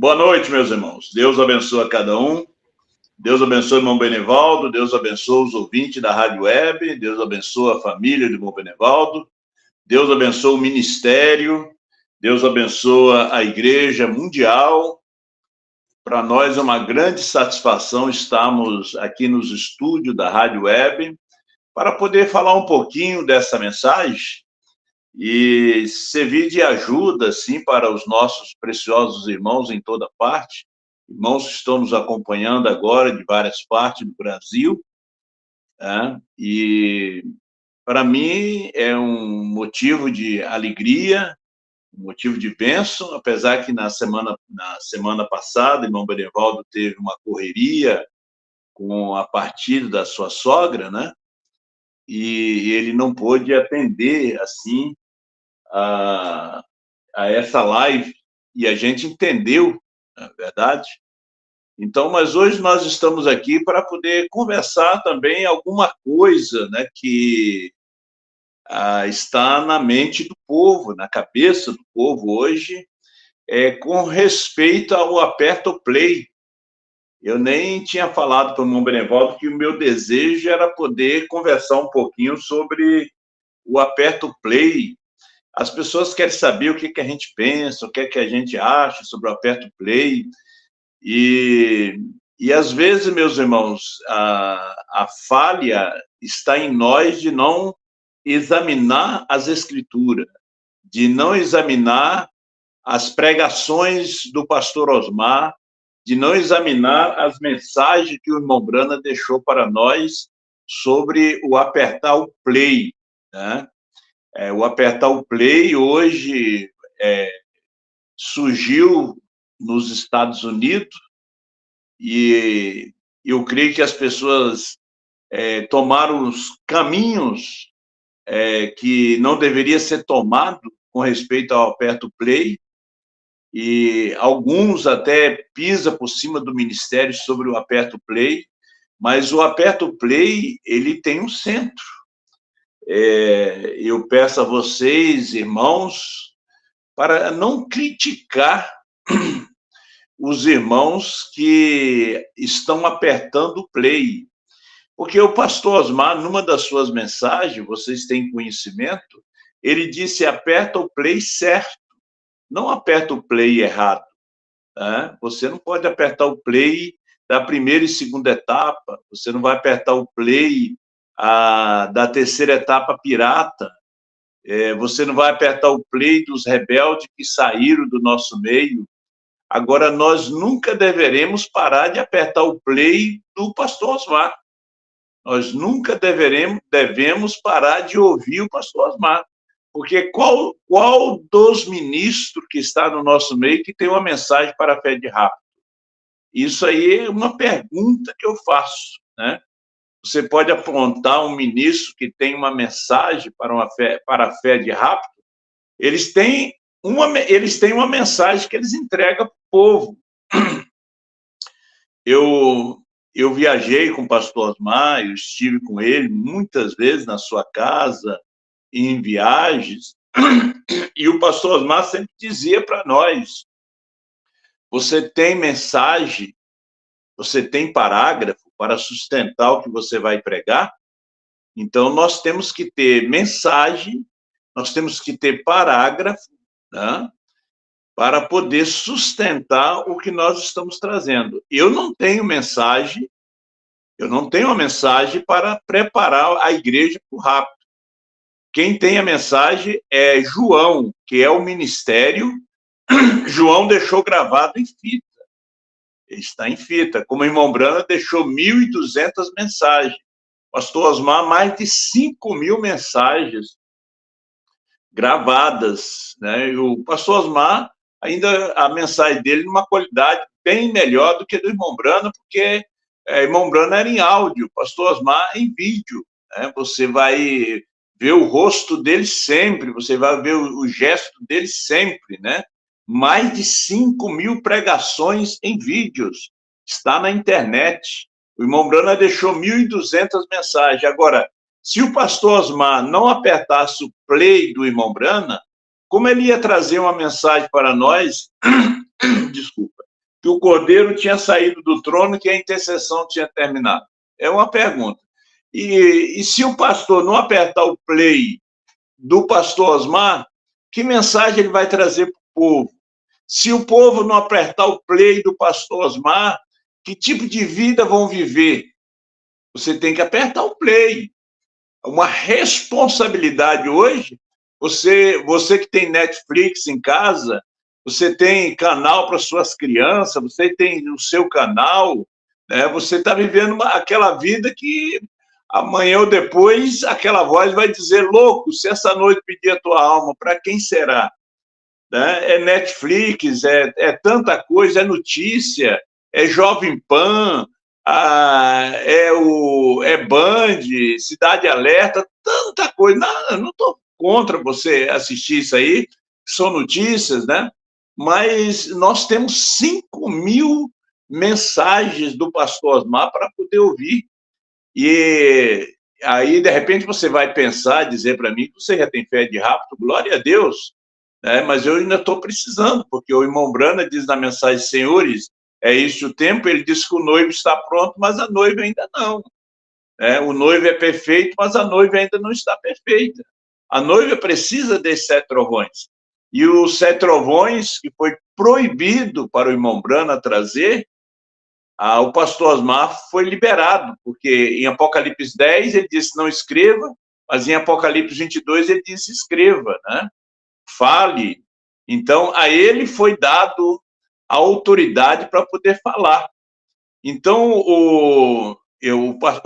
Boa noite, meus irmãos. Deus abençoe a cada um. Deus abençoe o irmão Benivaldo. Deus abençoe os ouvintes da Rádio Web. Deus abençoe a família do irmão Benivaldo. Deus abençoe o ministério. Deus abençoe a Igreja Mundial. Para nós é uma grande satisfação estarmos aqui nos estúdios da Rádio Web para poder falar um pouquinho dessa mensagem e servir de ajuda, assim, para os nossos preciosos irmãos em toda parte, irmãos que estão nos acompanhando agora de várias partes do Brasil, né? E para mim é um motivo de alegria, um motivo de bênção, apesar que na semana passada, o irmão Benevaldo teve uma correria com a partida da sua sogra, né? E ele não pôde atender, assim, a essa live, e a gente entendeu, na verdade. Então, mas hoje nós estamos aqui para poder conversar também alguma coisa, né, que está na mente do povo, na cabeça do povo hoje, com respeito ao Aperta o Play. Eu nem tinha falado para o irmão Benevaldo que o meu desejo era poder conversar um pouquinho sobre o Aperta o Play. As pessoas querem saber o que a gente pensa, o que a gente acha sobre o Aperta o Play. E às vezes, meus irmãos, a falha está em nós de não examinar as Escrituras, de não examinar as pregações do pastor Osmar, de não examinar as mensagens que o irmão Brana deixou para nós sobre o apertar o play, né? O apertar o play hoje surgiu nos Estados Unidos e eu creio que as pessoas tomaram os caminhos que não deveria ser tomado com respeito ao aperta o play, e alguns até pisam por cima do ministério sobre o aperta o play, mas o aperta o play, ele tem um centro. Eu peço a vocês, irmãos, para não criticar os irmãos que estão apertando o play. Porque o pastor Osmar, numa das suas mensagens, vocês têm conhecimento, ele disse: aperta o play certo, não aperta o play errado. Né? Você não pode apertar o play da primeira e segunda etapa, você não vai apertar o play da terceira etapa pirata, você não vai apertar o play dos rebeldes que saíram do nosso meio. Agora, nós nunca deveremos parar de apertar o play do pastor Osmar. Nós nunca devemos parar de ouvir o pastor Osmar. Porque qual dos ministros que está no nosso meio que tem uma mensagem para a fé de rápido? Isso aí é uma pergunta que eu faço, né? Você pode apontar um ministro que tem uma mensagem para a fé de rápido? Eles têm uma mensagem que eles entregam para o povo. Eu viajei com o pastor Osmar, eu estive com ele muitas vezes na sua casa, em viagens, e o pastor Osmar sempre dizia para nós: você tem mensagem, você tem parágrafo para sustentar o que você vai pregar? Então, nós temos que ter mensagem, nós temos que ter parágrafo, né, para poder sustentar o que nós estamos trazendo. Eu não tenho mensagem, eu não tenho uma mensagem para preparar a igreja para o rápido. Quem tem a mensagem é João, que é o ministério. João deixou gravado em fita. Está em fita. Como o irmão Brana deixou 1.200 mensagens. Pastor Osmar, mais de 5.000 mensagens gravadas, né? E o pastor Osmar, ainda a mensagem dele numa qualidade bem melhor do que a do irmão Brana, porque o irmão Brana era em áudio, o pastor Osmar em vídeo, né? Você vai ver o rosto dele sempre, você vai ver o gesto dele sempre, né? Mais de 5.000 pregações em vídeos, está na internet. O irmão Brana deixou 1.200 mensagens. Agora, se o pastor Osmar não apertasse o play do irmão Brana, como ele ia trazer uma mensagem para nós, desculpa, que o Cordeiro tinha saído do trono e que a intercessão tinha terminado? É uma pergunta. E se o pastor não apertar o play do pastor Osmar, que mensagem ele vai trazer para o povo? Se o povo não apertar o play do pastor Osmar, que tipo de vida vão viver? Você tem que apertar o play. Uma responsabilidade hoje. Você que tem Netflix em casa, você tem canal para suas crianças, você tem o seu canal, né? Você está vivendo aquela vida que amanhã ou depois aquela voz vai dizer: louco, se essa noite pedir a tua alma, para quem será? Né? É Netflix, é tanta coisa, é notícia, é Jovem Pan, é Band, Cidade Alerta, tanta coisa. Não, eu não estou contra você assistir isso aí, são notícias, né? Mas nós temos 5.000 mensagens do pastor Osmar para poder ouvir. E aí, de repente, você vai pensar, dizer para mim que você já tem fé de rapto, glória a Deus, né? Mas eu ainda estou precisando, porque o irmão Brana diz na mensagem: senhores, é isso o tempo. Ele diz que o noivo está pronto, mas a noiva ainda não. O noivo é perfeito, mas a noiva ainda não está perfeita. A noiva precisa desses 7 trovões. E os 7 trovões que foi proibido para o irmão Brana trazer, o pastor Osmar foi liberado, porque em Apocalipse 10 ele disse: não escreva, mas em Apocalipse 22 ele disse: escreva, né? Fale. Então, a ele foi dado a autoridade para poder falar. Então, o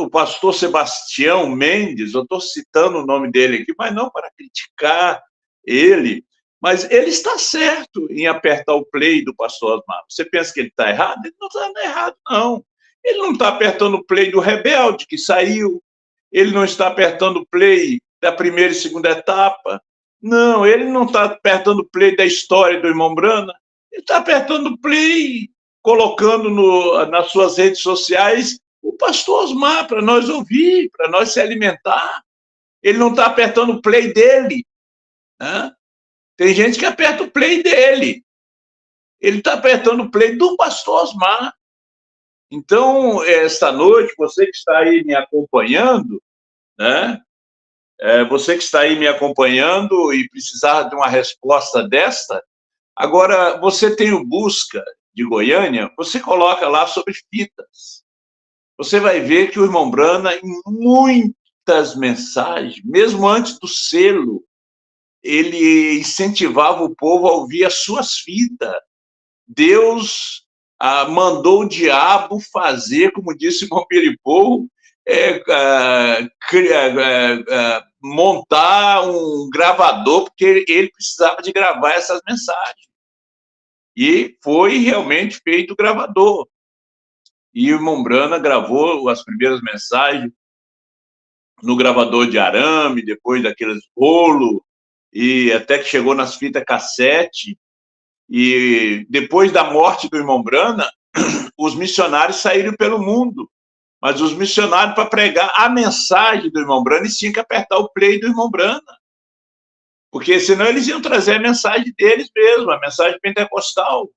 pastor Sebastião Mendes, eu estou citando o nome dele aqui, mas não para criticar ele, mas ele está certo em apertar o play do pastor Osmar. Você pensa que ele está errado? Ele não está errado, não. Ele não está apertando o play do Rebelde, que saiu. Ele não está apertando o play da primeira e segunda etapa. Não, ele não está apertando o play da história do irmão Brana. Ele está apertando o play, colocando nas suas redes sociais o pastor Osmar para nós ouvir, para nós se alimentar. Ele não está apertando o play dele, né? Tem gente que aperta o play dele. Ele está apertando o play do pastor Osmar. Então, esta noite, você que está aí me acompanhando, né? Você que está aí me acompanhando e precisar de uma resposta desta, agora, você tem o Busca de Goiânia, você coloca lá sobre fitas. Você vai ver que o irmão Brana, em muitas mensagens, mesmo antes do selo, ele incentivava o povo a ouvir as suas fitas. Deus mandou o diabo fazer, como disse o irmão Peripou, montar um gravador, porque ele precisava de gravar essas mensagens. E foi realmente feito o gravador. E o irmão Brana gravou as primeiras mensagens no gravador de arame, depois daqueles rolo, e até que chegou nas fitas cassete. E depois da morte do irmão Brana, os missionários saíram pelo mundo. Mas os missionários, para pregar a mensagem do irmão Brana, eles tinham que apertar o play do irmão Brana. Porque senão eles iam trazer a mensagem deles mesmo, a mensagem pentecostal.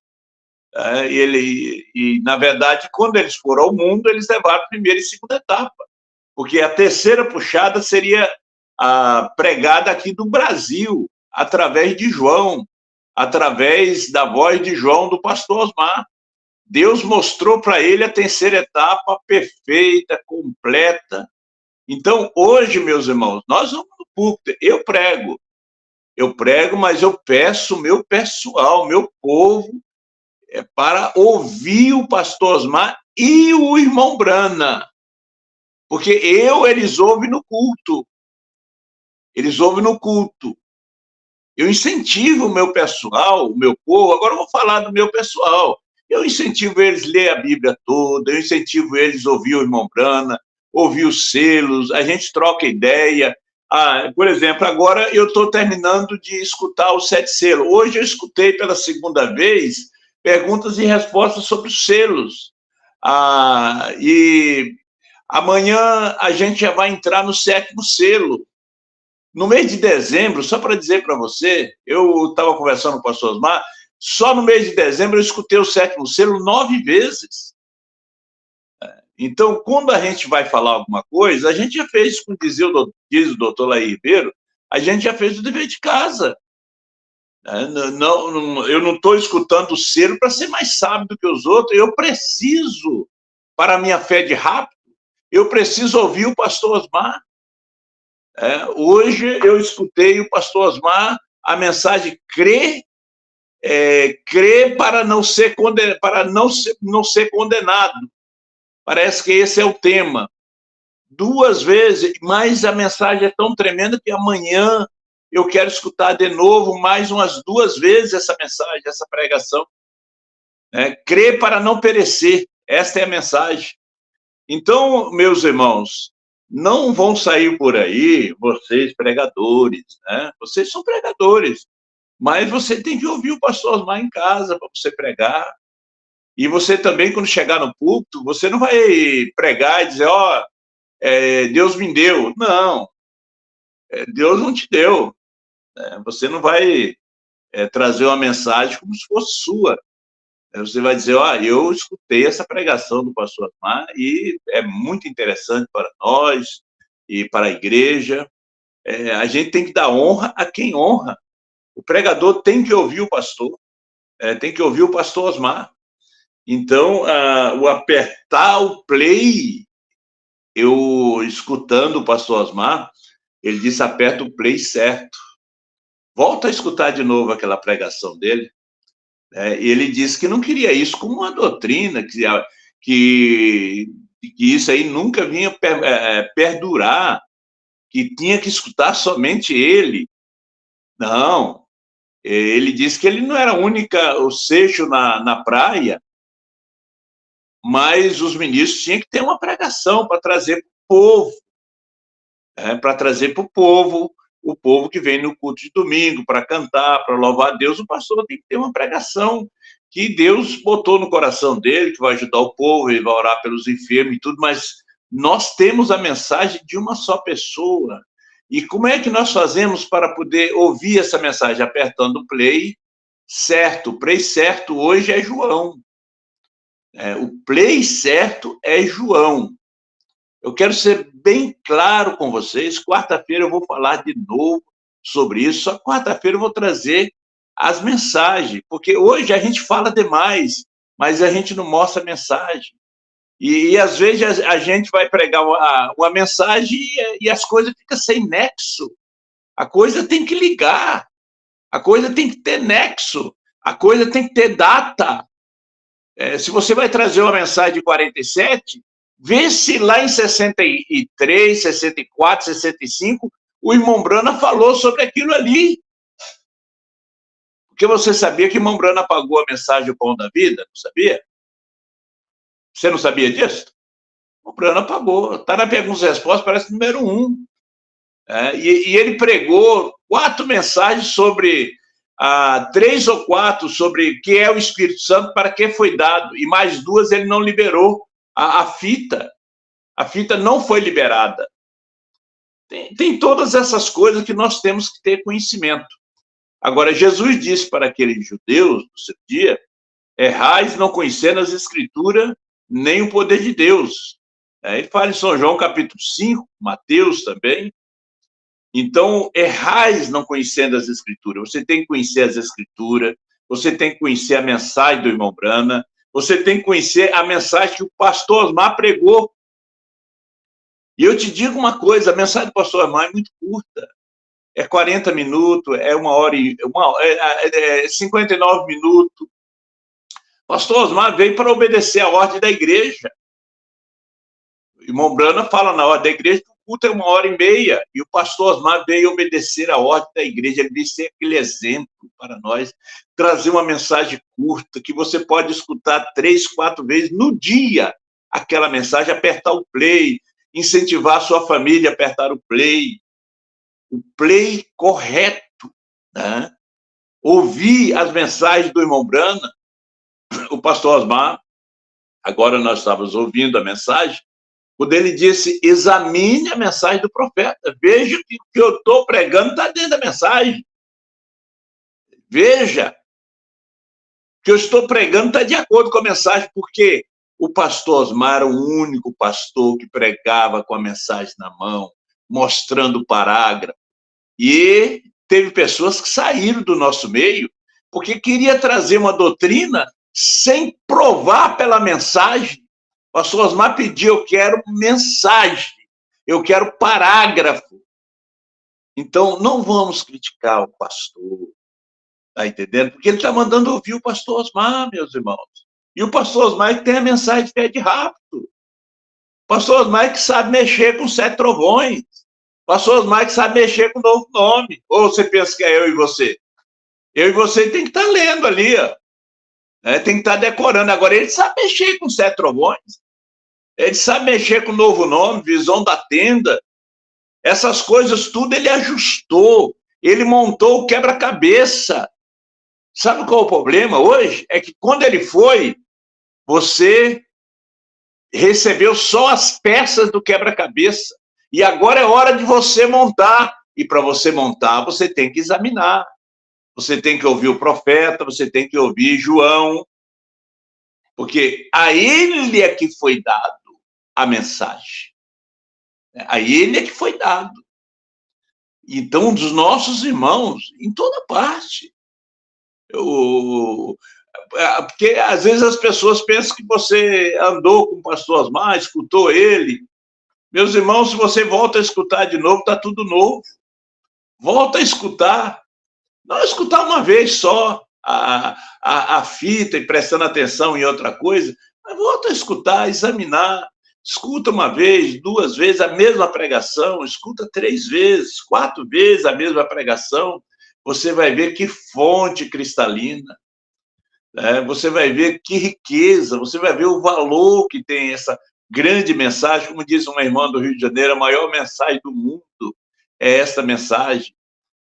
E, na verdade, quando eles foram ao mundo, eles levaram a primeira e segunda etapa. Porque a terceira puxada seria a pregada aqui do Brasil, através de João, através da voz de João, do pastor Osmar. Deus mostrou para ele a terceira etapa perfeita, completa. Então, hoje, meus irmãos, nós vamos no púlpito. Eu prego, mas eu peço o meu pessoal, meu povo, para ouvir o pastor Osmar e o irmão Brana. Porque eles ouvem no culto. Eles ouvem no culto. Eu incentivo o meu pessoal, o meu povo. Agora eu vou falar do meu pessoal. Eu incentivo eles a ler a Bíblia toda, eu incentivo eles a ouvir o irmão Brana, ouvir os selos, a gente troca ideia. Por exemplo, agora eu estou terminando de escutar os 7 selos. Hoje eu escutei pela segunda vez perguntas e respostas sobre os selos. E amanhã a gente já vai entrar no 7º selo. No mês de dezembro, só para dizer para você, eu estava conversando com o pastor Osmar, Só no mês de dezembro eu escutei o 7º selo 9 vezes. Então, quando a gente vai falar alguma coisa, a gente já fez, como diz o doutor Laí Ribeiro, a gente já fez o dever de casa. Eu não estou escutando o selo para ser mais sábio do que os outros. Eu preciso, para a minha fé de rápido, eu preciso ouvir o pastor Osmar. Hoje eu escutei o pastor Osmar, a mensagem crê para não ser condenado. Parece que esse é o tema. 2 vezes, mas a mensagem é tão tremenda que amanhã eu quero escutar de novo mais umas 2 vezes essa mensagem, essa pregação. Crê para não perecer. Esta é a mensagem. Então, meus irmãos, não vão sair por aí, vocês pregadores, né? Vocês são pregadores, mas você tem que ouvir o pastor Osmar em casa para você pregar. E você também, quando chegar no púlpito, você não vai pregar e dizer, Deus me deu. Não, Deus não te deu. Você não vai trazer uma mensagem como se fosse sua. Você vai dizer, eu escutei essa pregação do pastor Osmar e é muito interessante para nós e para a igreja. A gente tem que dar honra a quem honra. O pregador tem que ouvir o pastor, tem que ouvir o pastor Osmar. Então, o apertar o play, eu escutando o pastor Osmar, ele disse, aperta o play certo. Volta a escutar de novo aquela pregação dele. Ele disse que não queria isso como uma doutrina, que isso aí nunca vinha perdurar, que tinha que escutar somente ele. Não, ele disse que ele não era o Seixo na praia, mas os ministros tinham que ter uma pregação para trazer para o povo, para trazer para o povo que vem no culto de domingo, para cantar, para louvar a Deus. O pastor tem que ter uma pregação que Deus botou no coração dele, que vai ajudar o povo, ele vai orar pelos enfermos e tudo, mas nós temos a mensagem de uma só pessoa. E como é que nós fazemos para poder ouvir essa mensagem? Apertando o play certo. O play certo hoje é João. O play certo é João. Eu quero ser bem claro com vocês. Quarta-feira eu vou falar de novo sobre isso. Só quarta-feira eu vou trazer as mensagens, porque hoje a gente fala demais, mas a gente não mostra a mensagem. E às vezes a gente vai pregar uma mensagem e as coisas ficam sem nexo. A coisa tem que ligar, a coisa tem que ter nexo, a coisa tem que ter data. Se você vai trazer uma mensagem de 47, vê se lá em 63, 64, 65, o irmão Brana falou sobre aquilo ali. Porque você sabia que o irmão Brana apagou a mensagem O Pão da Vida? Não sabia? Você não sabia disso? O Brana apagou. Está na perguntas e respostas, parece número 1. E ele pregou 4 mensagens sobre... 3 ou 4 sobre o que é o Espírito Santo, para que foi dado, e mais 2 ele não liberou. A fita não foi liberada. Tem todas essas coisas que nós temos que ter conhecimento. Agora, Jesus disse para aqueles judeus, no seu dia, errais não conhecendo as Escrituras, nem o poder de Deus. Ele fala em São João, capítulo 5, Mateus também. Então, errais não conhecendo as Escrituras. Você tem que conhecer as Escrituras, você tem que conhecer a mensagem do irmão Brana, você tem que conhecer a mensagem que o pastor Osmar pregou. E eu te digo uma coisa, a mensagem do pastor Osmar é muito curta. É 40 minutos, é 1 hora e... 59 minutos. O pastor Osmar veio para obedecer a ordem da igreja. O irmão Brana fala na ordem da igreja que o culto é 1h30, e o pastor Osmar veio obedecer a ordem da igreja, ele veio ser aquele exemplo para nós, trazer uma mensagem curta, que você pode escutar 3, 4 vezes no dia, aquela mensagem, apertar o play, incentivar a sua família a apertar o play correto, né? Ouvir as mensagens do irmão Brana, o pastor Osmar, agora nós estávamos ouvindo a mensagem, quando ele disse, examine a mensagem do profeta, veja que o que eu estou pregando está dentro da mensagem. Veja. que eu estou pregando está de acordo com a mensagem, porque o pastor Osmar era o único pastor que pregava com a mensagem na mão, mostrando o parágrafo. E teve pessoas que saíram do nosso meio porque queria trazer uma doutrina sem provar pela mensagem. O pastor Osmar pediu, eu quero mensagem, eu quero parágrafo. Então, não vamos criticar o pastor, tá entendendo? Porque ele está mandando ouvir o pastor Osmar, meus irmãos. E o pastor Osmar tem a mensagem de fé de rápido. O pastor Osmar que sabe mexer com 7 trovões. O pastor Osmar que sabe mexer com novo nome. Ou você pensa que é eu e você? Eu e você tem que estar lendo ali, ó. Tem que estar decorando. Agora, ele sabe mexer com 7 trovões. Ele sabe mexer com novo nome, visão da tenda. Essas coisas tudo ele ajustou. Ele montou o quebra-cabeça. Sabe qual é o problema hoje? É que quando ele foi, você recebeu só as peças do quebra-cabeça. E agora é hora de você montar. E para você montar, você tem que examinar. Você tem que ouvir o profeta, você tem que ouvir João. Porque a ele é que foi dado a mensagem. A ele é que foi dado. Então, dos nossos irmãos, em toda parte. Porque às vezes as pessoas pensam que você andou com o pastor Osmar, escutou ele. Meus irmãos, se você volta a escutar de novo, está tudo novo. Volta a escutar. Não escutar uma vez só a fita e prestando atenção em outra coisa, mas volta a escutar, examinar. Escuta uma vez, 2 vezes a mesma pregação, escuta 3 vezes, 4 vezes a mesma pregação. Você vai ver que fonte cristalina. Você vai ver que riqueza, você vai ver o valor que tem essa grande mensagem. Como diz uma irmã do Rio de Janeiro, a maior mensagem do mundo é esta mensagem.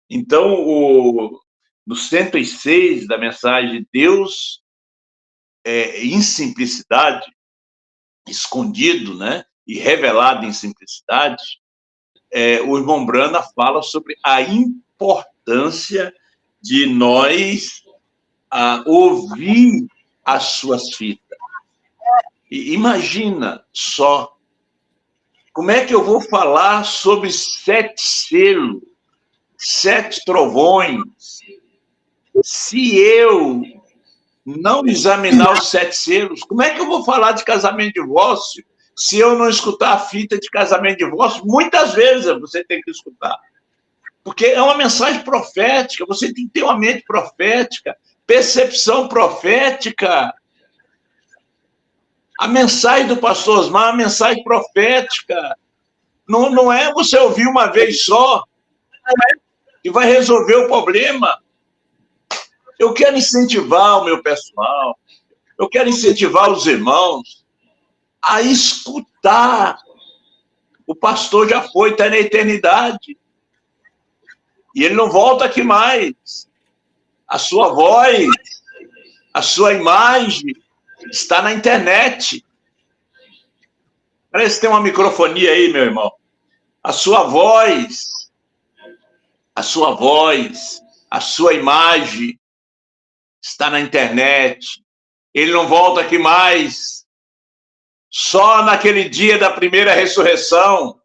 Então, no 106 da mensagem, Deus em simplicidade, escondido, né, e revelado em simplicidade, o irmão Brana fala sobre a importância de nós ouvir as suas fitas. E imagina só, como é que eu vou falar sobre 7 selos, 7 trovões, se eu não examinar os 7 selos? Como é que eu vou falar de casamento e divórcio se eu não escutar a fita de casamento e divórcio? Muitas vezes você tem que escutar. Porque é uma mensagem profética, você tem que ter uma mente profética, percepção profética. A mensagem do pastor Osmar é uma mensagem profética. Não é você ouvir uma vez só que vai resolver o problema. Eu quero incentivar o meu pessoal, eu quero incentivar os irmãos a escutar. O pastor já foi, está na eternidade. E ele não volta aqui mais. A sua voz, a sua imagem está na internet. Parece que tem uma microfonia aí, meu irmão. A sua voz, a sua imagem está na internet. Ele não volta aqui mais. Só naquele dia da primeira ressurreição.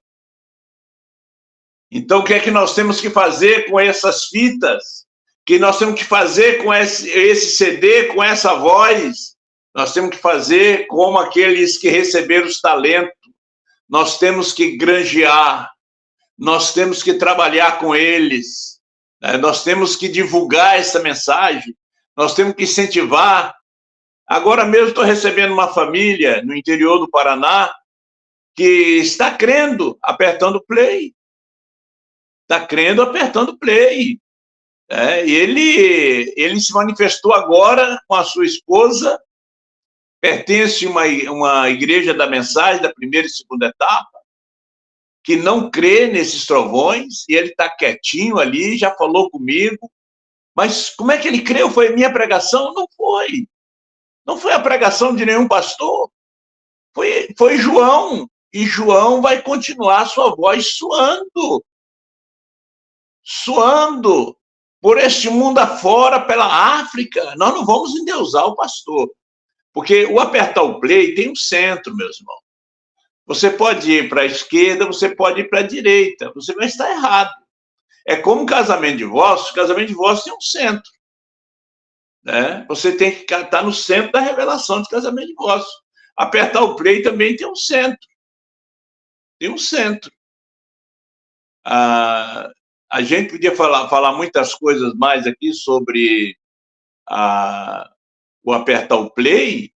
Então, o que é que nós temos que fazer com essas fitas? O que nós temos que fazer com esse CD, com essa voz? Nós temos que fazer como aqueles que receberam os talentos. Nós temos que granjear. Nós temos que trabalhar com eles. Nós temos que divulgar essa mensagem. Nós temos que incentivar. Agora mesmo estou recebendo uma família no interior do Paraná que está crendo, apertando play. Está crendo, apertando play. E ele se manifestou agora com a sua esposa, pertence a uma igreja da mensagem, da primeira e segunda etapa, que não crê nesses trovões, e ele está quietinho ali, já falou comigo. Mas como é que ele creu? Foi minha pregação? Não foi. Não foi a pregação de nenhum pastor. Foi João. E João vai continuar sua voz suando. Suando. por este mundo afora, pela África. Nós não vamos endeusar o pastor. Porque o apertar o play tem um centro, meus irmãos. Você pode ir para a esquerda, você pode ir para a direita. Você vai estar errado. É como casamento de divórcio. Casamento de divórcio tem um centro. Né? Você tem que estar no centro da revelação de casamento de divórcio. Apertar o play também tem um centro. Tem um centro. A gente podia falar muitas coisas mais aqui sobre o apertar o play,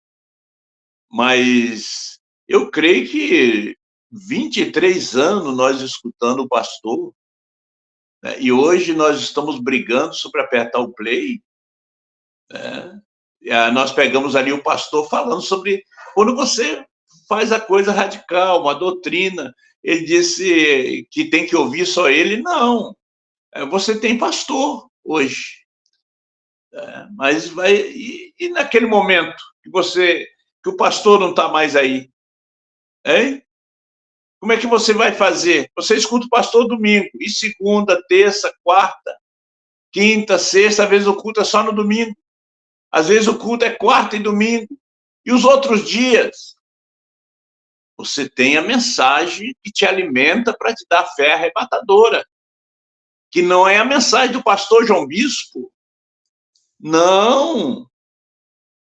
mas eu creio que 23 anos nós escutando o pastor, né, e hoje nós estamos brigando sobre apertar o play, né, nós pegamos ali o pastor falando sobre quando você faz a coisa radical, uma doutrina, ele disse que tem que ouvir só ele, não, você tem pastor hoje, mas vai, e naquele momento que o pastor não está mais aí, hein? Como é que você vai fazer? Você escuta o pastor domingo, e segunda, terça, quarta, quinta, sexta, às vezes o culto é só no domingo, às vezes o culto é quarta e domingo, e os outros dias, você tem a mensagem que te alimenta para te dar fé arrebatadora, que não é a mensagem do pastor João Bispo, não,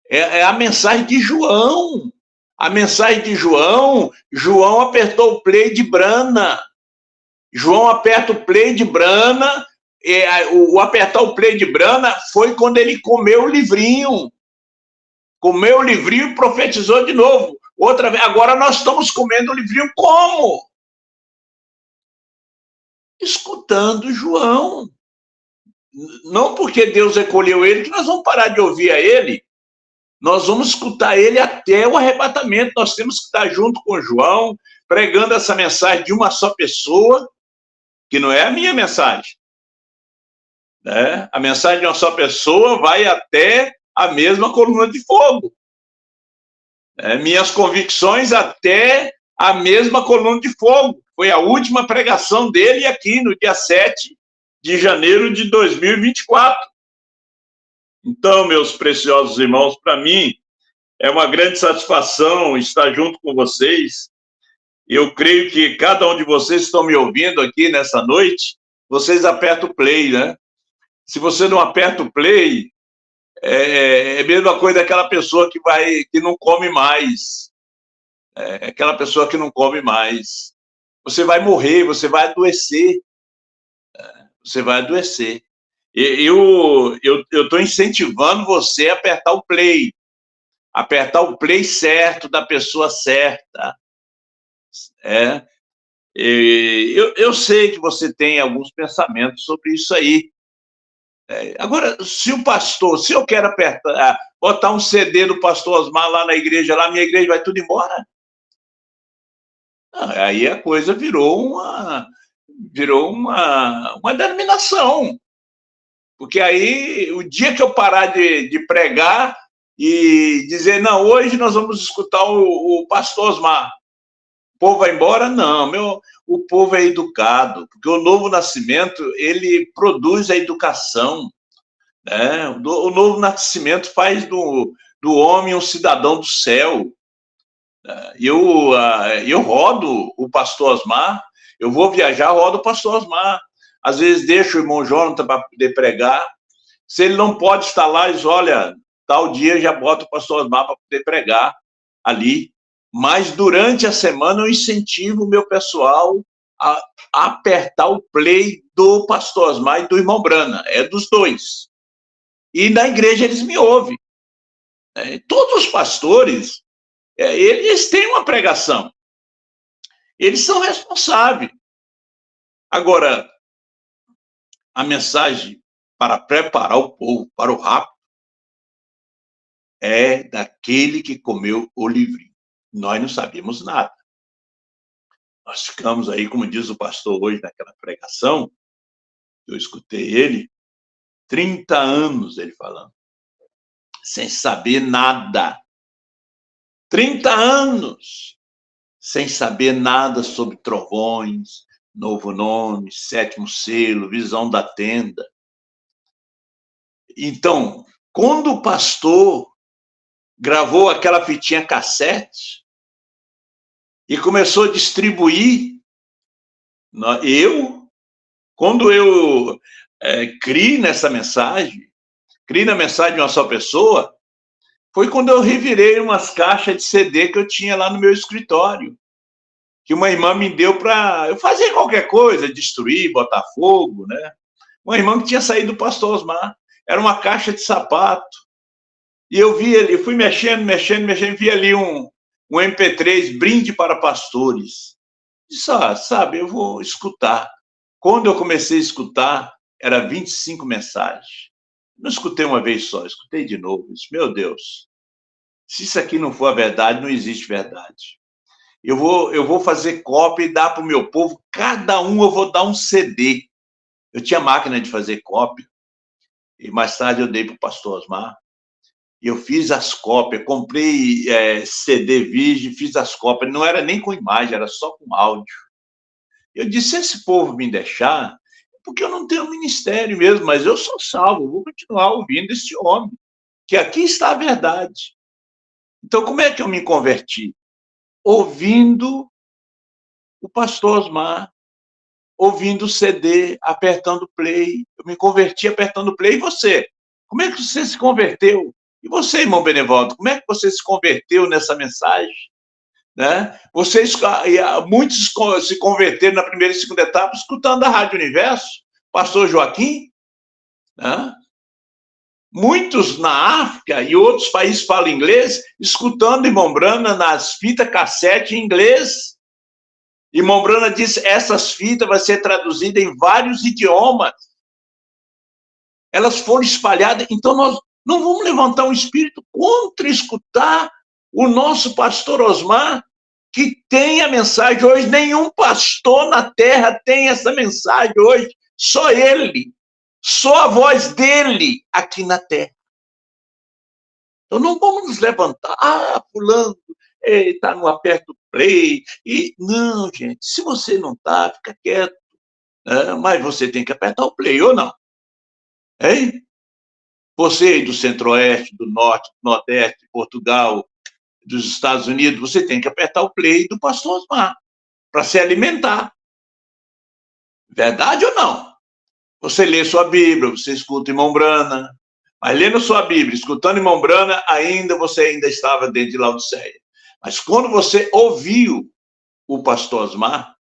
é a mensagem de João. A mensagem de João, João apertou o play de Brana. João aperta o play de Brana, o apertar o play de Brana foi quando ele comeu o livrinho. Comeu o livrinho e profetizou de novo. Outra vez, agora nós estamos comendo o livrinho como? Escutando João. Não porque Deus recolheu ele que nós vamos parar de ouvir a ele. Nós vamos escutar ele até o arrebatamento. Nós temos que estar junto com João, pregando essa mensagem de uma só pessoa, que não é a minha mensagem. Né? A mensagem de uma só pessoa vai até a mesma coluna de fogo. Minhas convicções até a mesma coluna de fogo. Foi a última pregação dele aqui no dia 7 de janeiro de 2024. Então, meus preciosos irmãos, para mim é uma grande satisfação estar junto com vocês. Eu creio que cada um de vocês que estão me ouvindo aqui nessa noite, vocês apertam o play, né? Se você não aperta o play, é a mesma coisa daquela pessoa que não come mais. Aquela pessoa que não come mais. Você vai morrer, você vai adoecer. Você vai adoecer. Eu estou incentivando você a apertar o play. Apertar o play certo, da pessoa certa. Eu sei que você tem alguns pensamentos sobre isso aí. Agora, se eu quero botar um CD do pastor Osmar lá na igreja, lá minha igreja vai tudo embora. Aí a coisa virou uma denominação. Porque aí, o dia que eu parar de pregar e dizer, não, hoje nós vamos escutar o pastor Osmar, o povo vai embora? Não, o povo é educado, porque o novo nascimento, ele produz a educação, né? O novo nascimento faz do homem um cidadão do céu. Eu rodo o pastor Osmar, eu vou viajar, rodo o pastor Osmar. Às vezes deixo o irmão Jonathan para poder pregar. Se ele não pode estar lá, diz, olha, tal dia já bota o pastor Osmar para poder pregar ali. Mas durante a semana eu incentivo o meu pessoal a apertar o play do pastor Osmar e do irmão Brana. É dos dois. E na igreja eles me ouvem. Todos os pastores, eles têm uma pregação. Eles são responsáveis. Agora, a mensagem para preparar o povo para o rapto é daquele que comeu o livrinho. Nós não sabíamos nada. Nós ficamos aí, como diz o pastor hoje naquela pregação, eu escutei ele, 30 anos ele falando, sem saber nada. 30 anos sem saber nada sobre trovões, novo nome, sétimo selo, visão da tenda. Então, quando o pastor gravou aquela fitinha cassete e começou a distribuir, quando eu criei nessa mensagem, criei na mensagem de uma só pessoa, foi quando eu revirei umas caixas de CD que eu tinha lá no meu escritório, que uma irmã me deu para eu fazer qualquer coisa, destruir, botar fogo, né? Uma irmã que tinha saído do pastor Osmar, era uma caixa de sapato, e eu vi ali, fui mexendo, vi ali um MP3, brinde para pastores. Disse, sabe, eu vou escutar. Quando eu comecei a escutar, era 25 mensagens. Não escutei uma vez só, escutei de novo. Disse, meu Deus, se isso aqui não for a verdade, não existe verdade. Eu vou fazer cópia e dar para o meu povo, cada um eu vou dar um CD. Eu tinha máquina de fazer cópia, e mais tarde eu dei para o pastor Osmar. E eu fiz as cópias, comprei CD virgem, fiz as cópias, não era nem com imagem, era só com áudio. Eu disse, se esse povo me deixar, porque eu não tenho ministério mesmo, mas eu sou salvo, eu vou continuar ouvindo esse homem, que aqui está a verdade. Então, como é que eu me converti? Ouvindo o pastor Osmar, ouvindo o CD, apertando play. Eu me converti apertando play. E você? Como é que você se converteu? E você, irmão Benevaldo, como é que você se converteu nessa mensagem? Né? Muitos se converteram na primeira e segunda etapa escutando a Rádio Universo, pastor Joaquim, né? Muitos na África e outros países falam inglês, escutando irmão Brana nas fitas cassete em inglês. Irmão Brana disse, essas fitas vão ser traduzidas em vários idiomas. Elas foram espalhadas, então nós não vamos levantar um espírito contra escutar o nosso pastor Osmar, que tem a mensagem hoje. Nenhum pastor na terra tem essa mensagem hoje, só ele, só a voz dele aqui na terra. Então não vamos nos levantar, fulano está no aperto play, e não, gente, se você não está, fica quieto, né? Mas você tem que apertar o play, ou não? Hein? Você aí do Centro-Oeste, do Norte, do Nordeste, de Portugal, dos Estados Unidos, você tem que apertar o play do pastor Osmar para se alimentar. Verdade ou não? Você lê sua Bíblia, você escuta irmão Brana, mas lendo sua Bíblia, escutando irmão Brana, você ainda estava dentro de Laodiceia. Mas quando você ouviu o pastor Osmar,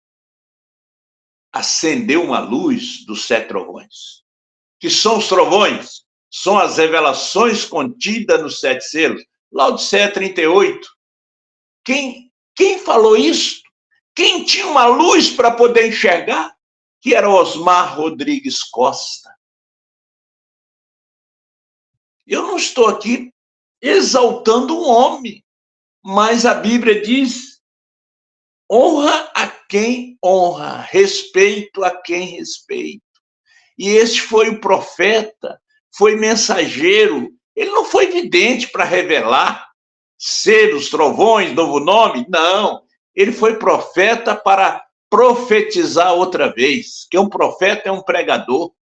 acendeu uma luz dos 7 trovões. Que são os trovões? São as revelações contidas nos 7 selos. Laodiceia 38. Quem falou isso? Quem tinha uma luz para poder enxergar? Que era Osmar Rodrigues Costa. Eu não estou aqui exaltando um homem, mas a Bíblia diz, honra a quem honra, respeito a quem respeita. E esse foi o profeta, foi mensageiro, ele não foi vidente para revelar ser os trovões, novo nome, não. Ele foi profeta para profetizar outra vez, que um profeta é um pregador.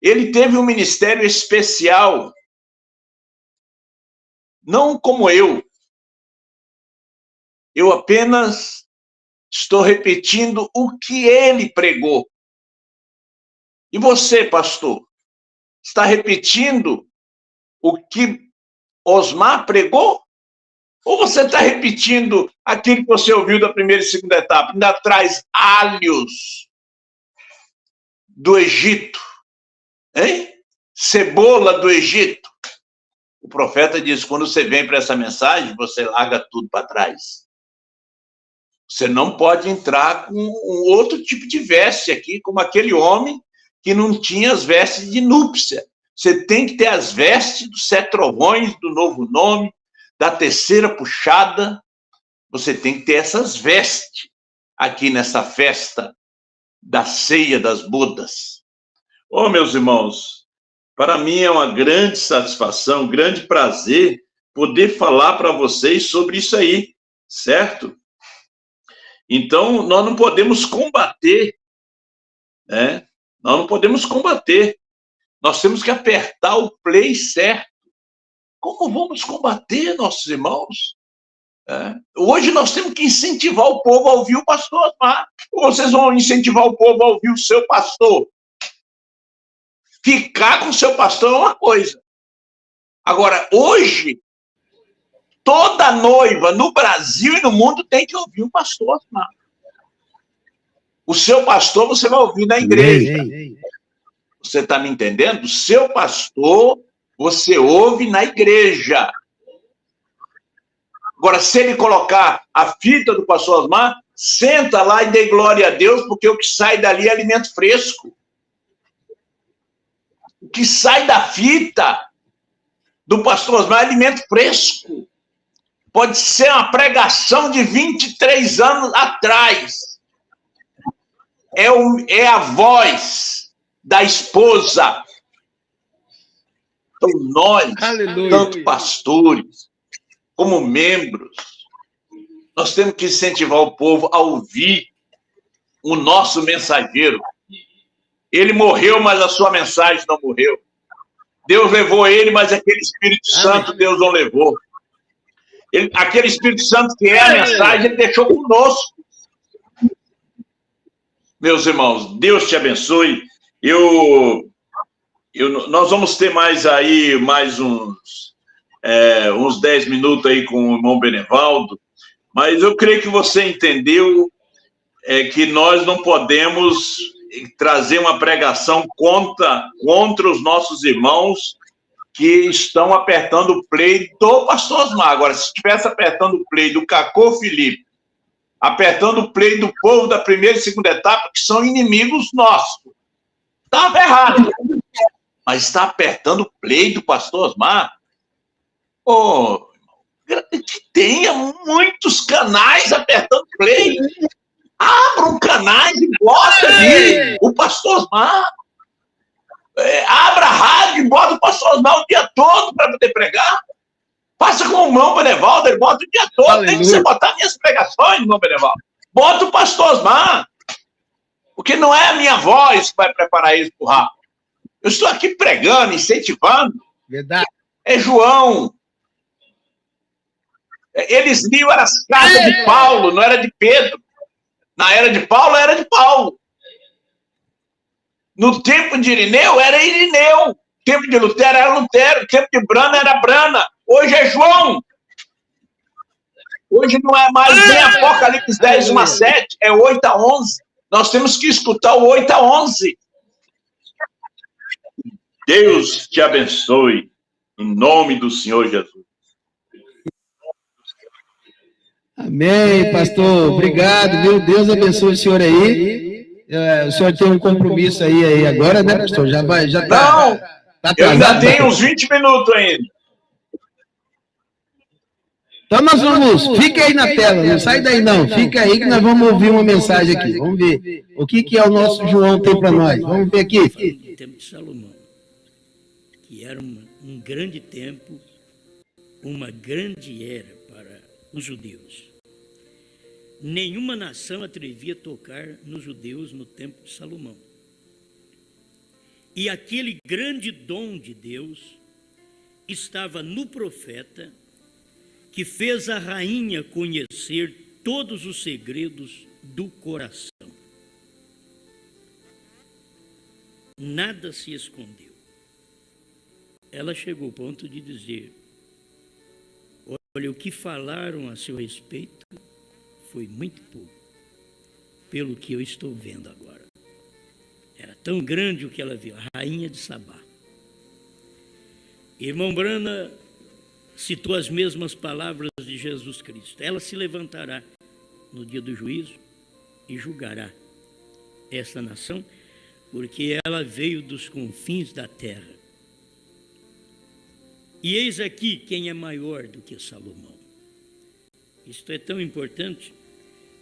Ele teve um ministério especial, não como eu. Eu apenas estou repetindo o que ele pregou. E você, pastor, está repetindo o que Osmar pregou? Ou você está repetindo aquilo que você ouviu da primeira e segunda etapa? Ainda traz alhos do Egito, hein? Cebola do Egito. O profeta diz, quando você vem para essa mensagem, você larga tudo para trás. Você não pode entrar com um outro tipo de veste aqui, como aquele homem que não tinha as vestes de núpcia. Você tem que ter as vestes dos 7 trovões, do novo nome, da terceira puxada. Você tem que ter essas vestes aqui nessa festa da ceia das bodas. Oh, meus irmãos, para mim é uma grande satisfação, um grande prazer poder falar para vocês sobre isso aí, certo? Então, nós não podemos combater, né? Nós não podemos combater. Nós temos que apertar o play certo. Como vamos combater nossos irmãos? Hoje nós temos que incentivar o povo a ouvir o pastor Osmar. Ou vocês vão incentivar o povo a ouvir o seu pastor? Ficar com o seu pastor é uma coisa. Agora, hoje, toda noiva no Brasil e no mundo tem que ouvir o pastor Osmar. O seu pastor você vai ouvir na igreja. Você está me entendendo? O seu pastor você ouve na igreja. Agora, se ele colocar a fita do pastor Osmar, senta lá e dê glória a Deus, porque o que sai dali é alimento fresco. O que sai da fita do pastor Osmar é alimento fresco. Pode ser uma pregação de 23 anos atrás. É a voz da esposa. Então, nós, Aleluia. tanto pastores, como membros, nós temos que incentivar o povo a ouvir o nosso mensageiro. Ele morreu, mas a sua mensagem não morreu. Deus levou ele, mas aquele Espírito Santo Deus não levou. Aquele Espírito Santo que é a mensagem, ele deixou conosco. Meus irmãos, Deus te abençoe. Nós vamos ter mais uns 10 minutos aí com o irmão Benevaldo, mas eu creio que você entendeu que nós não podemos trazer uma pregação contra os nossos irmãos que estão apertando o play do pastor Osmar. Agora, se estivesse apertando o play do Cacô Felipe, apertando o play do povo da primeira e segunda etapa, que são inimigos nossos, estava errado. Mas está apertando o play do pastor Osmar? Que tenha muitos canais apertando play. Abram canais e bota ali o pastor Osmar. Abra a rádio e bota o pastor Osmar o dia todo para poder pregar. Faça com o irmão Benevaldo, ele bota o dia todo. Aleluia. Tem que você botar minhas pregações, irmão Benevaldo. Bota o pastor Osmar. Porque não é a minha voz que vai preparar isso para o rabo. Eu estou aqui pregando, incentivando. Verdade. É João. Eles liam as cartas de Paulo, não era de Pedro. Na era de Paulo, era de Paulo. No tempo de Irineu, era Irineu. No tempo de Lutero, era Lutero. No tempo de Brana, era Brana. Hoje é João. Hoje não é mais nem Apocalipse 10, 1 a 7. É 8 a 11. Nós temos que escutar o 8 a 11. Deus te abençoe. Em nome do Senhor Jesus. Amém, pastor. Obrigado, viu? Deus abençoe o senhor aí. O senhor tem um compromisso aí agora, né, pastor? Já tá. Não, eu ainda tenho uns 20 minutos ainda. Então nós vamos, fica aí na tela, não sai daí não, fica aí que nós vamos ouvir uma mensagem aqui, vamos ver o que é o nosso João tem para nós, vamos ver aqui. No tempo de Salomão, que era um grande tempo, uma grande era para os judeus. Nenhuma nação atrevia a tocar nos judeus no tempo de Salomão. E aquele grande dom de Deus estava no profeta, que fez a rainha conhecer todos os segredos do coração. Nada se escondeu. Ela chegou ao ponto de dizer: olha, o que falaram a seu respeito foi muito pouco, pelo que eu estou vendo agora. Era tão grande o que ela viu, a rainha de Sabá. Irmão Brana citou as mesmas palavras de Jesus Cristo. Ela se levantará no dia do juízo e julgará esta nação, porque ela veio dos confins da terra. E eis aqui quem é maior do que Salomão. Isto é tão importante,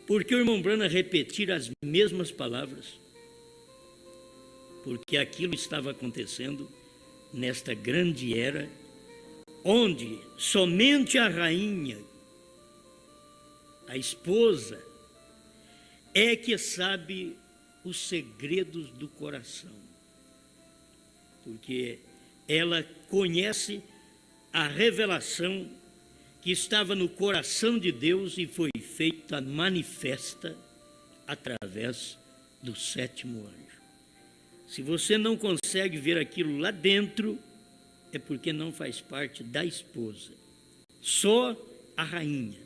porque o irmão Brana repetir as mesmas palavras, porque aquilo estava acontecendo nesta grande era, onde somente a rainha, a esposa, é que sabe os segredos do coração. porque ela conhece a revelação que estava no coração de Deus e foi feita manifesta através do 7º anjo. Se você não consegue ver aquilo lá dentro, é porque não faz parte da esposa. Só a rainha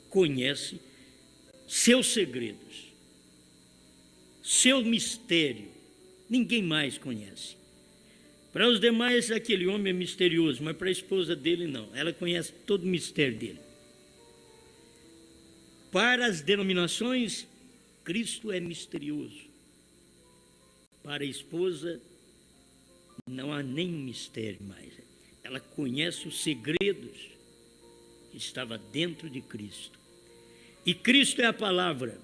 conhece seus segredos, seu mistério. Ninguém mais conhece. Para os demais, aquele homem é misterioso, mas para a esposa dele, não. Ela conhece todo o mistério dele. Para as denominações, Cristo é misterioso. Para a esposa, não há nenhum mistério mais. Ela conhece os segredos que estavam dentro de Cristo. E Cristo é a palavra.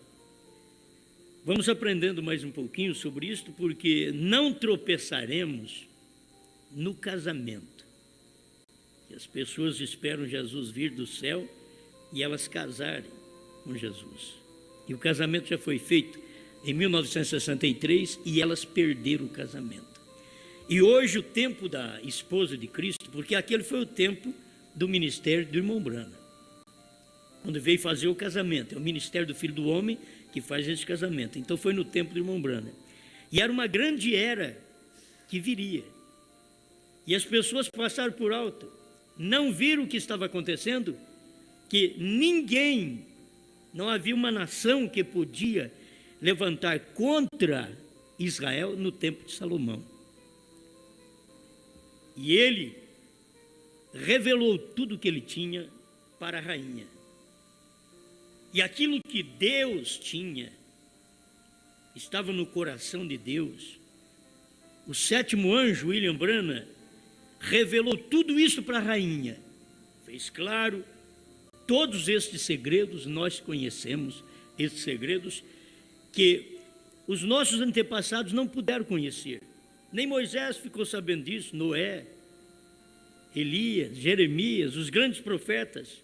Vamos aprendendo mais um pouquinho sobre isto, porque não tropeçaremos no casamento. As pessoas esperam Jesus vir do céu e elas casarem com Jesus. E o casamento já foi feito em 1963 e elas perderam o casamento. E hoje o tempo da esposa de Cristo, porque aquele foi o tempo do ministério do irmão Branham, quando veio fazer o casamento. É o ministério do Filho do Homem que faz esse casamento. Então foi no tempo do irmão Branham. E era uma grande era que viria. E as pessoas passaram por alto, não viram o que estava acontecendo, que ninguém, não havia uma nação que podia levantar contra Israel no tempo de Salomão. E ele revelou tudo o que ele tinha para a rainha. E aquilo que Deus tinha, estava no coração de Deus. O 7º anjo, William Branham, revelou tudo isso para a rainha. Fez claro, todos estes segredos nós conhecemos, estes segredos que os nossos antepassados não puderam conhecer. Nem Moisés ficou sabendo disso, Noé, Elias, Jeremias, os grandes profetas.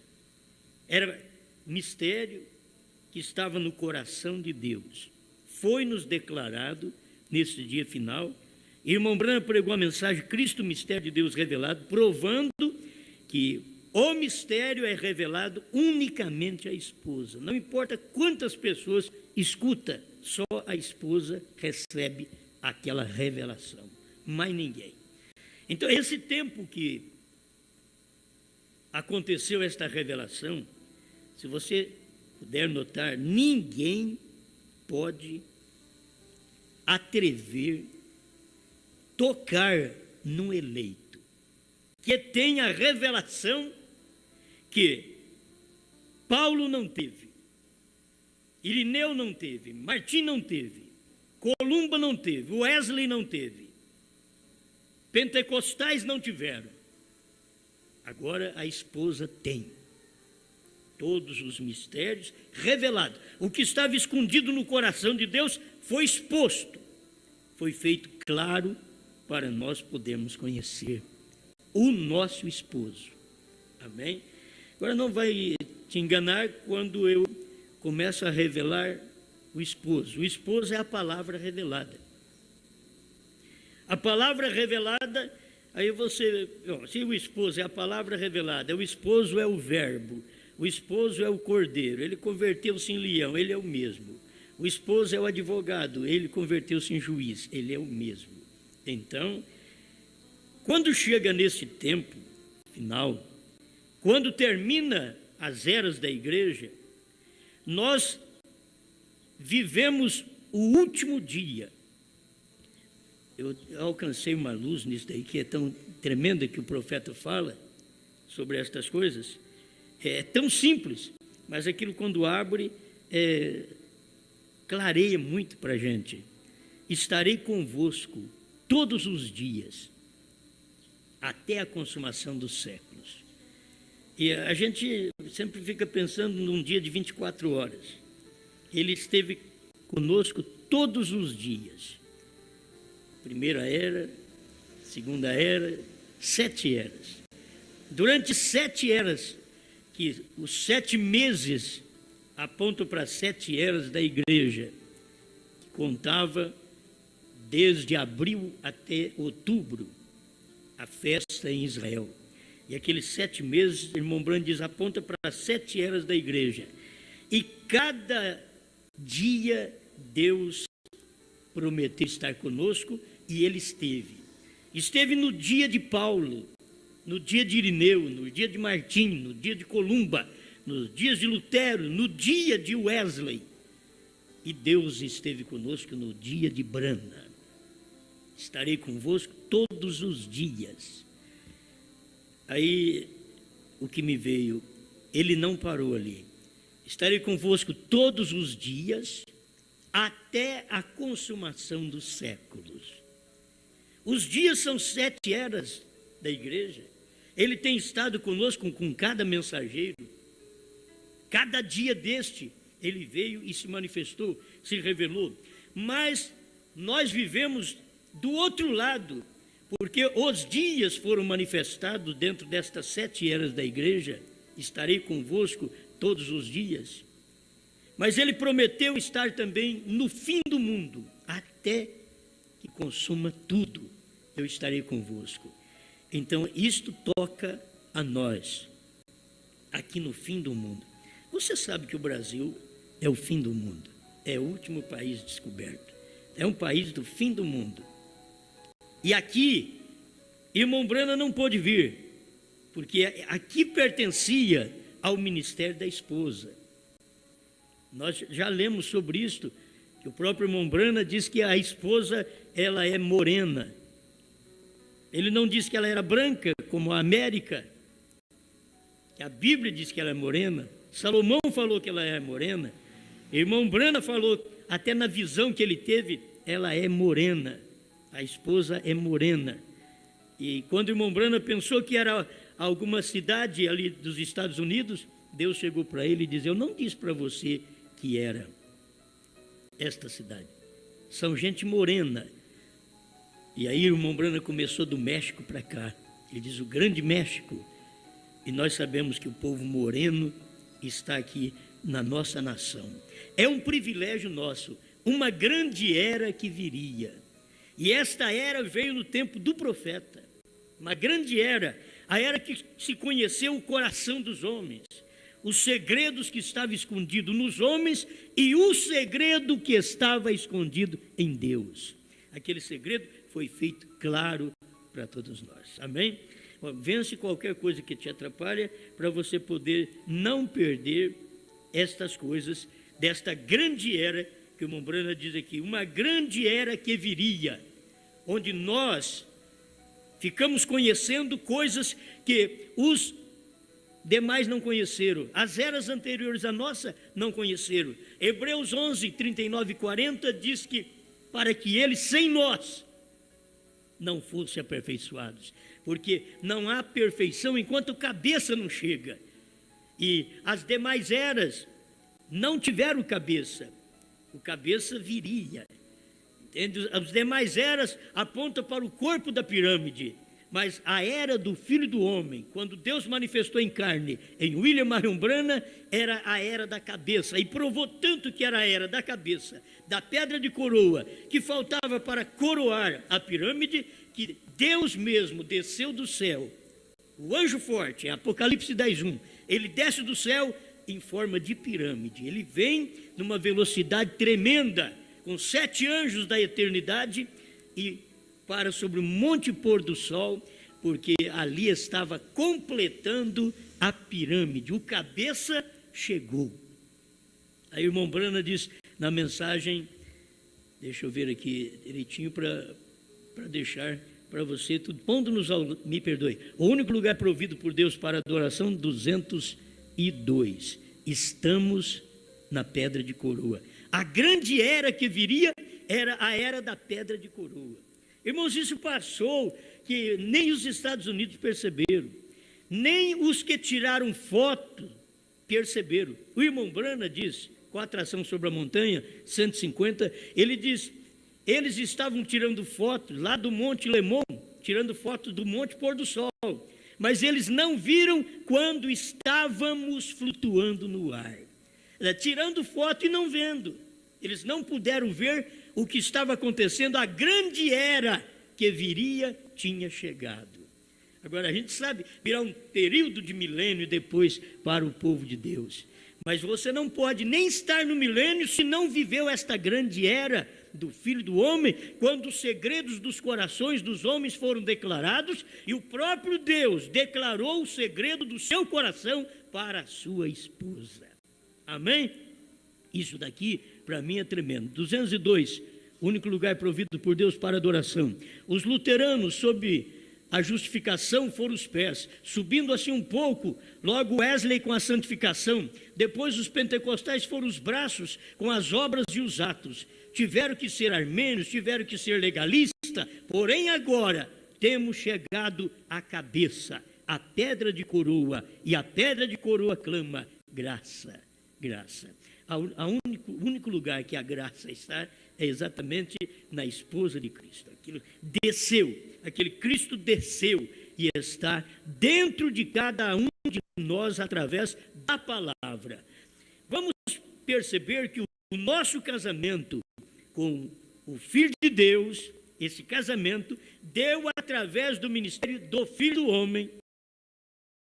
Era mistério que estava no coração de Deus. Foi-nos declarado nesse dia final. Irmão Branham pregou a mensagem Cristo, mistério de Deus revelado, provando que o mistério é revelado unicamente à esposa. Não importa quantas pessoas escuta, só a esposa recebe aquela revelação, mais ninguém. Então, esse tempo que aconteceu esta revelação, se você puder notar, ninguém pode atrever tocar no eleito que tem a revelação que Paulo não teve, Irineu não teve, Martim não teve, Columba não teve, Wesley não teve, pentecostais não tiveram. Agora a esposa tem todos os mistérios revelados. O que estava escondido no coração de Deus foi exposto, foi feito claro para nós podermos conhecer o nosso esposo. Amém? Agora não vai te enganar quando eu começo a revelar o esposo. O esposo é a palavra revelada. A palavra revelada, aí você, se o esposo é a palavra revelada, o esposo é o verbo, o esposo é o cordeiro, ele converteu-se em leão, ele é o mesmo. O esposo é o advogado, ele converteu-se em juiz, ele é o mesmo. Então, quando chega nesse tempo final, quando termina as eras da igreja, nós vivemos o último dia. Eu alcancei uma luz nisso daí, que é tão tremenda que o profeta fala sobre estas coisas. É tão simples, mas aquilo quando abre, clareia muito para a gente. Estarei convosco todos os dias, até a consumação dos séculos. E a gente sempre fica pensando num dia de 24 horas. Ele esteve conosco todos os dias. Primeira era, segunda era, 7 eras. Durante 7 eras, que os 7 meses apontam para 7 eras da igreja, que contava desde abril até outubro, a festa em Israel. E aqueles 7 meses, o irmão Branham diz, aponta para as 7 eras da igreja. E cada dia Deus prometeu estar conosco, e ele esteve. Esteve no dia de Paulo, no dia de Irineu, no dia de Martim, no dia de Columba, nos dias de Lutero, no dia de Wesley. E Deus esteve conosco no dia de Branham. Estarei convosco todos os dias. Aí, o que me veio, ele não parou ali. Estarei convosco todos os dias, até a consumação dos séculos. Os dias são 7 eras da igreja. Ele tem estado conosco com cada mensageiro. Cada dia deste, ele veio e se manifestou, se revelou. Mas nós vivemos do outro lado, porque os dias foram manifestados dentro destas 7 eras da igreja. Estarei convosco todos os dias. Mas ele prometeu estar também no fim do mundo, até que consuma tudo, eu estarei convosco. Então, isto toca a nós, aqui no fim do mundo. Você sabe que o Brasil é o fim do mundo, é o último país descoberto, é um país do fim do mundo. E aqui, irmão Branham não pôde vir, porque aqui pertencia ao ministério da esposa. Nós já lemos sobre isto, que o próprio irmão Branham diz que a esposa, ela é morena. Ele não diz que ela era branca, como a América, que a Bíblia diz que ela é morena. Salomão falou que ela é morena. Irmão Branham falou, até na visão que ele teve, ela é morena. A esposa é morena. E quando o irmão Branham pensou que era alguma cidade ali dos Estados Unidos, Deus chegou para ele e disse, eu não disse para você que era esta cidade. São gente morena. E aí o irmão Branham começou do México para cá. Ele diz, o grande México. E nós sabemos que o povo moreno está aqui na nossa nação. É um privilégio nosso, uma grande era que viria. E esta era veio no tempo do profeta. Uma grande era, a era que se conheceu o coração dos homens, os segredos que estavam escondidos nos homens e o segredo que estava escondido em Deus. Aquele segredo foi feito claro para todos nós. Amém? Vence qualquer coisa que te atrapalhe para você poder não perder estas coisas desta grande era que o irmão Branham diz aqui, uma grande era que viria, onde nós ficamos conhecendo coisas que os demais não conheceram, as eras anteriores à nossa não conheceram. Hebreus 11, 39 e 40 diz que para que eles sem nós não fossem aperfeiçoados, porque não há perfeição enquanto o cabeça não chega, e as demais eras não tiveram cabeça, o cabeça viria, entende? As demais eras apontam para o corpo da pirâmide, mas a era do Filho do Homem, quando Deus manifestou em carne em William Marion Branham, era a era da cabeça, e provou tanto que era a era da cabeça, da pedra de coroa, que faltava para coroar a pirâmide, que Deus mesmo desceu do céu, o anjo forte, em Apocalipse 10:1, ele desce do céu em forma de pirâmide, ele vem numa velocidade tremenda, com 7 anjos da eternidade, e para sobre o monte pôr do sol, porque ali estava completando a pirâmide, o cabeça chegou. Aí o irmão Branham diz na mensagem, deixa eu ver aqui direitinho para deixar para você tudo, pondo-nos ao, me perdoe, o único lugar provido por Deus para adoração, 202, estamos na pedra de coroa. A grande era que viria era a era da pedra de coroa. Irmãos, isso passou que nem os Estados Unidos perceberam, nem os que tiraram foto perceberam. O irmão Branham diz, com a atração sobre a montanha, 150, ele diz, eles estavam tirando fotos lá do Monte Lemon, tirando fotos do Monte Pôr do Sol, mas eles não viram quando estávamos flutuando no ar, tirando foto e não vendo. Eles não puderam ver o que estava acontecendo, a grande era que viria tinha chegado. Agora, a gente sabe, virá um período de milênio depois para o povo de Deus. Mas você não pode nem estar no milênio se não viveu esta grande era do Filho do Homem, quando os segredos dos corações dos homens foram declarados e o próprio Deus declarou o segredo do seu coração para a sua esposa. Amém? Isso daqui, para mim, é tremendo. 202, único lugar provido por Deus para adoração. Os luteranos, sob a justificação, foram os pés. Subindo assim um pouco, logo Wesley com a santificação. Depois os pentecostais foram os braços com as obras e os atos. Tiveram que ser armênios, tiveram que ser legalistas, porém agora temos chegado à cabeça, a pedra de coroa, e a pedra de coroa clama, graça, graça. O único lugar que a graça está é exatamente na esposa de Cristo. Aquilo desceu, aquele Cristo desceu e está dentro de cada um de nós através da palavra. Vamos perceber que o nosso casamento com o Filho de Deus, esse casamento deu através do ministério do Filho do Homem,